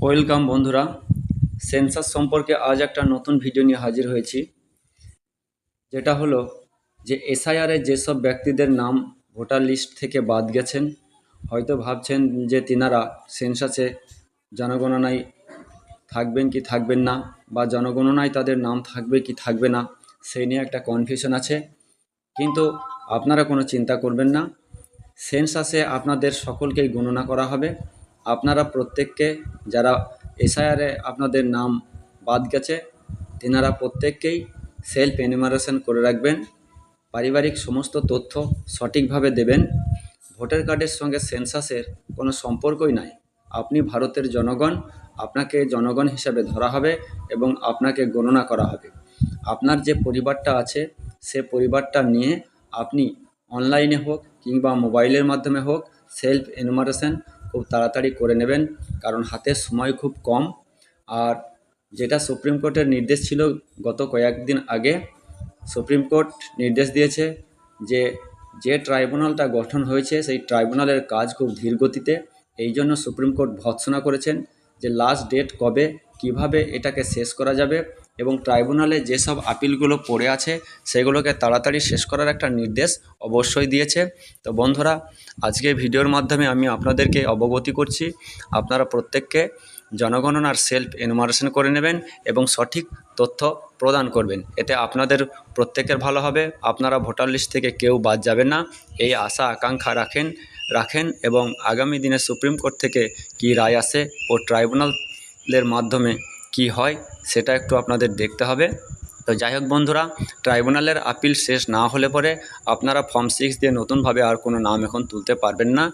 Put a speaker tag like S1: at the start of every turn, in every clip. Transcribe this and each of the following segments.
S1: Welcome বন্ধুরা। Census সম্পর্কে আজ একটা নতুন ভিডিও নিয়ে হাজির হয়েছি, যেটা হলো যে এসআইআরে যেসব ব্যক্তিদের নাম ভোটার লিস্ট থেকে বাদ গেছেন, হয়তো ভাবছেন যে তিনারা সেন্সাসে জনগণনায় থাকবেন কি থাকবেন না, বা জনগণনায় তাদের নাম থাকবে কি থাকবে না, সেই নিয়ে একটা কনফিউশন আছে। কিন্তু আপনারা কোনো চিন্তা করবেন না, সেন্সাসে আপনাদের সকলকেই গণনা করা হবে। আপনারা প্রত্যেককে, যারা এসআইআরে আপনাদের নাম বাদ গেছে, তেনারা প্রত্যেককেই সেলফ এনুমারেশন করে রাখবেন। পারিবারিক সমস্ত তথ্য সঠিকভাবে দেবেন। ভোটার কার্ডের সঙ্গে সেন্সাসের কোনো সম্পর্কই নাই। আপনি ভারতের জনগণ, আপনাকে জনগণ হিসাবে ধরা হবে এবং আপনাকে গণনা করা হবে। আপনার যে পরিবারটা আছে সে পরিবারটা নিয়ে আপনি অনলাইনে হোক কিংবা মোবাইলের মাধ্যমে হোক সেলফ এনুমারেশন খুব তাড়াতাড়ি করে নেবেন, কারণ হাতে সময় খুব কম। আর যেটা সুপ্রিম কোর্টের নির্দেশ ছিল গত কয়েকদিন আগে, সুপ্রিম কোর্ট নির্দেশ দিয়েছে যে যে ট্রাইব্যুনালটা গঠন হয়েছে সেই ট্রাইব্যুনালের কাজ খুব ধীর গতিতে। এই জন্য সুপ্রিম কোর্ট ভর্ৎসনা করেছেন যে লাস্ট ডেট কবে, কিভাবে এটাকে শেষ করা যাবে, এবং ট্রাইব্যুনালে যেসব আপিলগুলো পড়ে আছে সেগুলোকে তাড়াতাড়ি শেষ করার একটা নির্দেশ অবশ্যই দিয়েছে। তো বন্ধুরা, আজকে ভিডিওর মাধ্যমে আমি আপনাদেরকে অবগতি করছি, আপনারা প্রত্যেককে জনগণনার সেলফ এনুমারেশন করে নেবেন এবং সঠিক তথ্য প্রদান করবেন। এতে আপনাদের প্রত্যেকের ভালো হবে, আপনারা ভোটার লিস্ট থেকে কেউ বাদ যাবেন না, এই আশা আকাঙ্ক্ষা রাখেন এবং আগামী দিনে সুপ্রিম কোর্ট থেকে কি রায় আসে ও ট্রাইব্যুনালের মাধ্যমে কি হয় সেটা একটু আপনাদের দেখতে হবে। তো যাই হোক বন্ধুরা, ট্রাইব্যুনালের আপিল শেষ না হলে পরে আপনারা ফর্ম 6 দিয়ে নতুনভাবে আর কোনো নাম এখন তুলতে পারবেন না।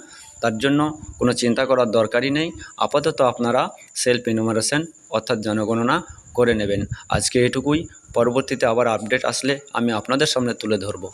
S1: তার জন্য কোনো চিন্তা করার দরকারই নেই। আপাতত আপনারা সেলফ এনুমারেশন অর্থাৎ জনগণনা করে নেবেন। আজকে এটুকুই, পরবর্তীতে আবার আপডেট আসলে আমি আপনাদের সামনে তুলে ধরব।